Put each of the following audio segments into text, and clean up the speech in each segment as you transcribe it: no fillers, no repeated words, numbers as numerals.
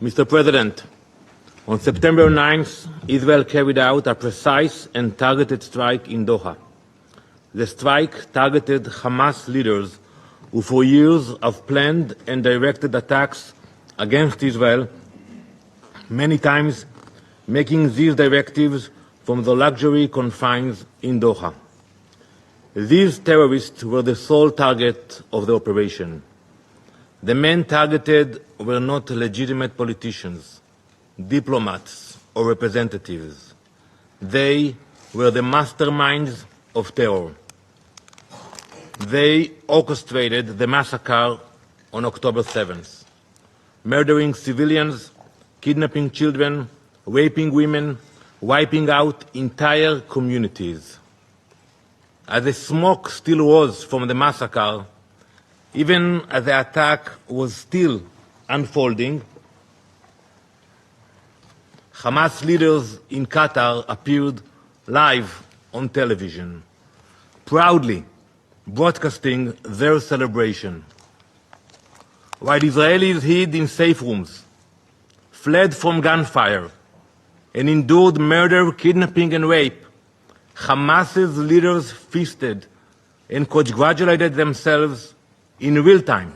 Mr. President, on September 9th, Israel carried out a precise and targeted strike in Doha. The strike targeted Hamas leaders who for years have planned and directed attacks against Israel, many times making these directives from the luxury confines in Doha. These terrorists were the sole target of the operation. The men targeted were not legitimate politicians, diplomats, or representatives. They were the masterminds of terror. They orchestrated the massacre on October 7th, murdering civilians, kidnapping children, raping women, wiping out entire communities. As the smoke still rose from the massacre, even as the attack was still unfolding, Hamas leaders in Qatar appeared live on television, proudly broadcasting their celebration. While Israelis hid in safe rooms, fled from gunfire, and endured murder, kidnapping, and rape, Hamas's leaders feasted and congratulated themselves in real time.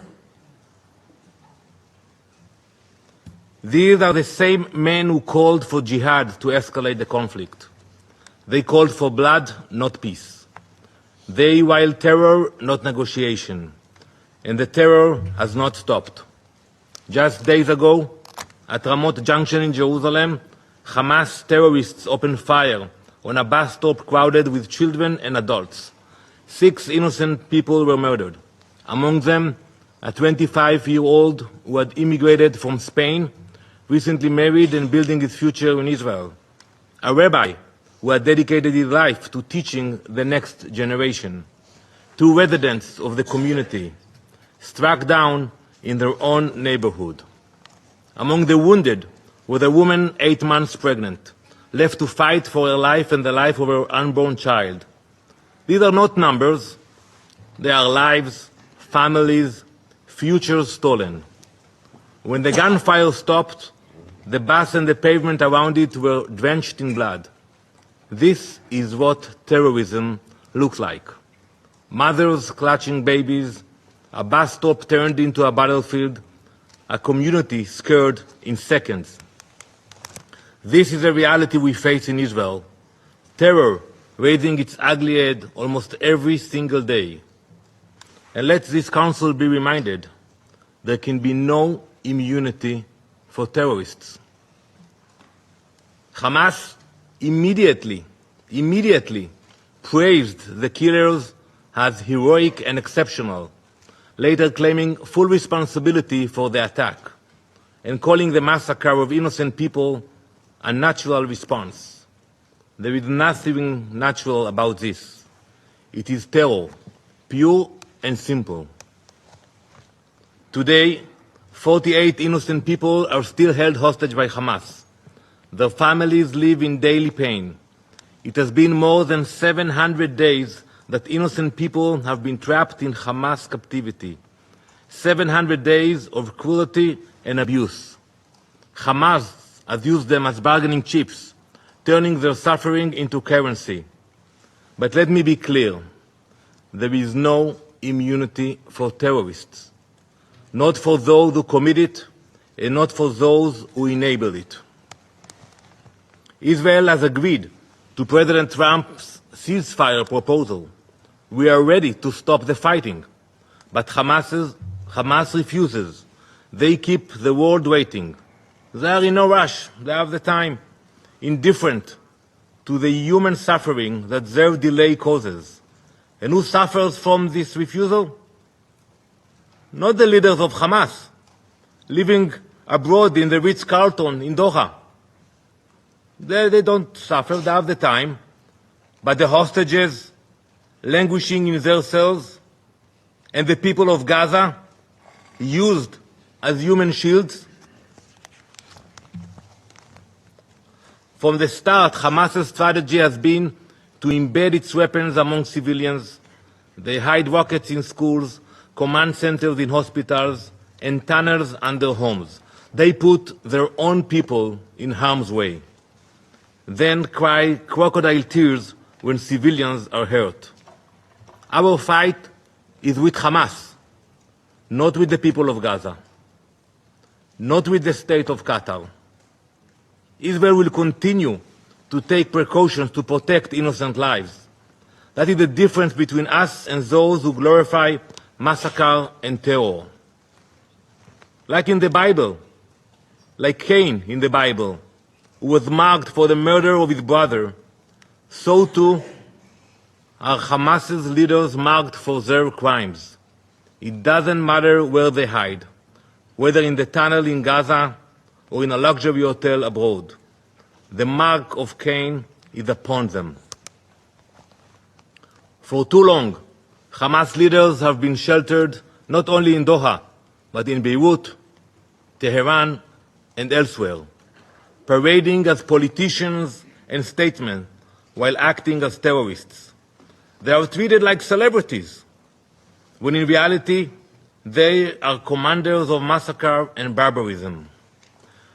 These are the same men who called for jihad to escalate the conflict. They called for blood, not peace. They wild terror, not negotiation. And the terror has not stopped. Just days ago, at Ramot Junction in Jerusalem, Hamas terrorists opened fire on a bus stop crowded with children and adults. 6 innocent people were murdered. Among them, a 25-year-old who had immigrated from Spain, recently married and building his future in Israel. A rabbi who had dedicated his life to teaching the next generation. 2 residents of the community struck down in their own neighborhood. Among the wounded was a woman 8 months pregnant, left to fight for her life and the life of her unborn child. These are not numbers. They are lives, families, futures stolen. When the gunfire stopped, the bus and the pavement around it were drenched in blood. This is what terrorism looks like. Mothers clutching babies, a bus stop turned into a battlefield, a community scared in seconds. This is a reality we face in Israel. Terror raising its ugly head almost every single day. And let this council be reminded, there can be no immunity for terrorists. Hamas immediately praised the killers as heroic and exceptional, later claiming full responsibility for the attack and calling the massacre of innocent people a natural response. There is nothing natural about this. It is terror, pure and simple. Today, 48 innocent people are still held hostage by Hamas. Their families live in daily pain. It has been more than 700 days that innocent people have been trapped in Hamas captivity. 700 days of cruelty and abuse. Hamas has used them as bargaining chips, turning their suffering into currency. But let me be clear, there is no immunity for terrorists. Not for those who commit it, and not for those who enable it. Israel has agreed to President Trump's ceasefire proposal. We are ready to stop the fighting. But Hamas refuses. They keep the world waiting. They are in no rush. They have the time. Indifferent to the human suffering that their delay causes. And who suffers from this refusal? Not the leaders of Hamas, living abroad in the Ritz-Carlton in Doha. They don't suffer, they have the time. But the hostages languishing in their cells and the people of Gaza used as human shields. From the start, Hamas's strategy has been to embed its weapons among civilians. They hide rockets in schools, command centers in hospitals, and tunnels under homes. They put their own people in harm's way, then cry crocodile tears when civilians are hurt. Our fight is with Hamas, not with the people of Gaza, not with the state of Qatar. Israel will continue to take precautions to protect innocent lives. That is the difference between us and those who glorify massacre and terror. Like in the Bible, like Cain in the Bible, who was marked for the murder of his brother, so too are Hamas's leaders marked for their crimes. It doesn't matter where they hide, whether in the tunnel in Gaza or in a luxury hotel abroad. The mark of Cain is upon them. For too long, Hamas leaders have been sheltered not only in Doha, but in Beirut, Tehran, and elsewhere, parading as politicians and statesmen while acting as terrorists. They are treated like celebrities, when in reality, they are commanders of massacre and barbarism.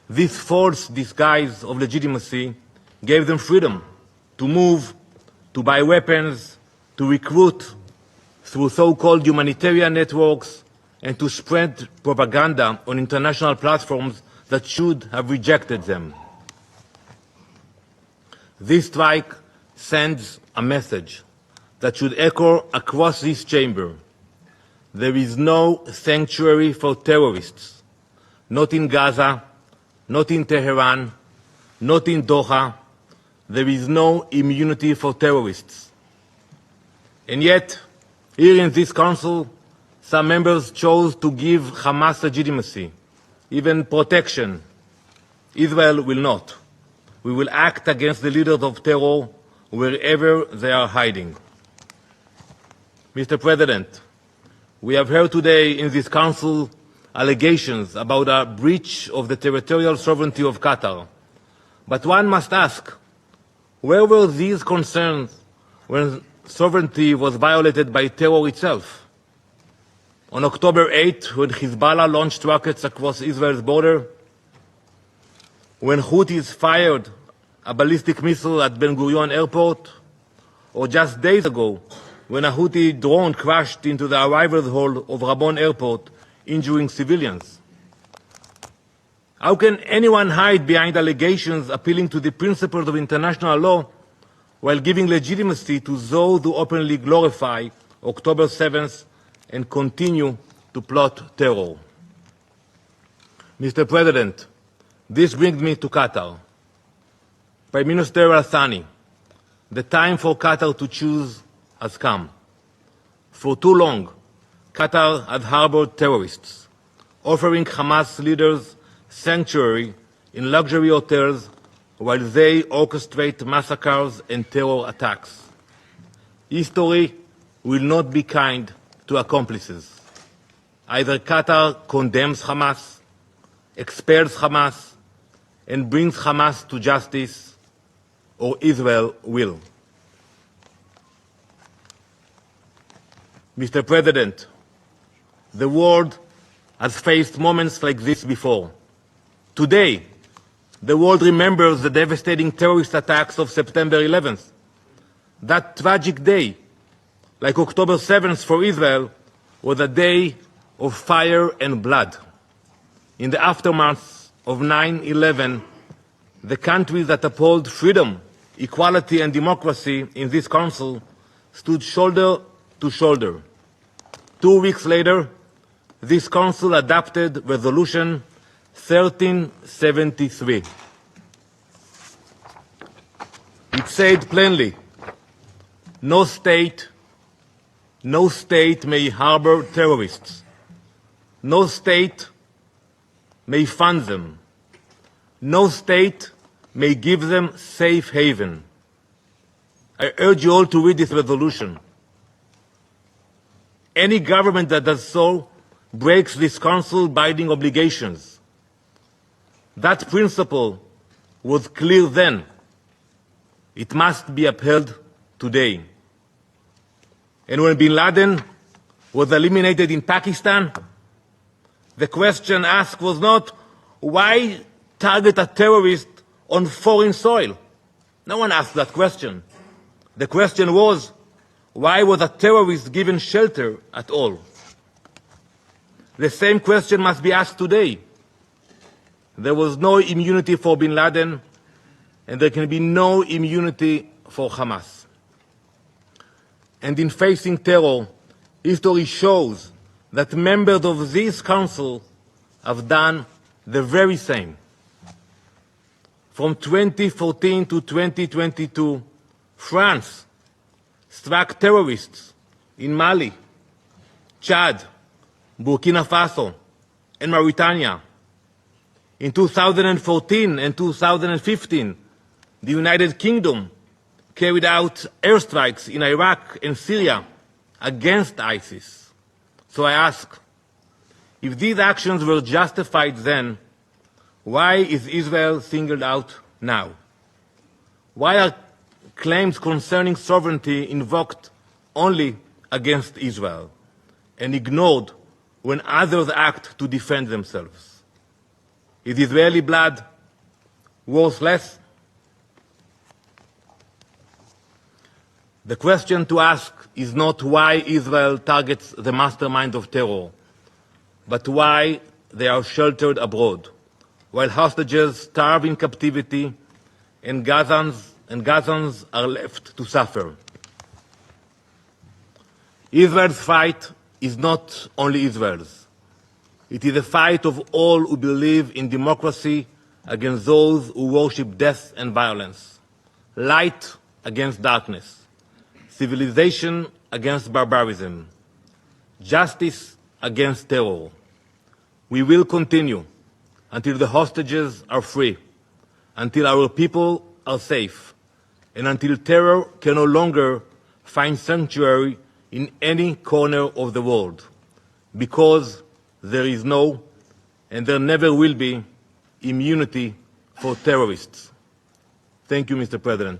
This false disguise of legitimacy gave them freedom to move, to buy weapons, to recruit through so-called humanitarian networks, and to spread propaganda on international platforms that should have rejected them. This strike sends a message that should echo across this chamber. There is no sanctuary for terrorists, not in Gaza, not in Tehran, not in Doha. There is no immunity for terrorists. And yet, here in this council, some members chose to give Hamas legitimacy, even protection. Israel will not. We will act against the leaders of terror wherever they are hiding. Mr. President, we have heard today in this council allegations about a breach of the territorial sovereignty of Qatar. But one must ask, where were these concerns when sovereignty was violated by terror itself? On October 8, when Hezbollah launched rockets across Israel's border, when Houthis fired a ballistic missile at Ben Gurion airport, or just days ago, when a Houthi drone crashed into the arrivals hall of Rabon airport, injuring civilians. How can anyone hide behind allegations appealing to the principles of international law while giving legitimacy to those who openly glorify October 7th and continue to plot terror? Mr. President, this brings me to Qatar. Prime Minister Al-Thani, the time for Qatar to choose has come. For too long, Qatar has harbored terrorists, offering Hamas leaders sanctuary in luxury hotels while they orchestrate massacres and terror attacks. History will not be kind to accomplices. Either Qatar condemns Hamas, expels Hamas, and brings Hamas to justice, or Israel will. Mr. President, the world has faced moments like this before. Today, the world remembers the devastating terrorist attacks of September 11th. That tragic day, like October 7th for Israel, was a day of fire and blood. In the aftermath of 9/11, the countries that uphold freedom, equality, and democracy in this council stood shoulder to shoulder. 2 weeks later, this council adopted Resolution 1373. It said plainly, no state may harbor terrorists. No state may fund them. No state may give them safe haven. I urge you all to read this resolution. Any government that does so breaks this council binding obligations. That principle was clear then. It must be upheld today. And when bin Laden was eliminated in Pakistan, the question asked was not Why target a terrorist on foreign soil? No one asked that question. The question was, why was a terrorist given shelter at all? The same question must be asked today. There was no immunity for bin Laden, and there can be no immunity for Hamas. And in facing terror, history shows that members of this council have done the very same. From 2014 to 2022, France struck terrorists in Mali, Chad, Burkina Faso, and Mauritania. In 2014 and 2015, the United Kingdom carried out airstrikes in Iraq and Syria against ISIS. So I ask, if these actions were justified then, why is Israel singled out now? Why are claims concerning sovereignty invoked only against Israel and ignored when others act to defend themselves? Is Israeli blood worth less? The question to ask is not why Israel targets the masterminds of terror, but why they are sheltered abroad, while hostages starve in captivity and Gazans are left to suffer. Israel's fight is not only Israel's. It is a fight of all who believe in democracy against those who worship death and violence, light against darkness, civilization against barbarism, justice against terror. We will continue until the hostages are free, until our people are safe, and until terror can no longer find sanctuary in any corner of the world, because there is no, and there never will be, immunity for terrorists. Thank you, Mr. President.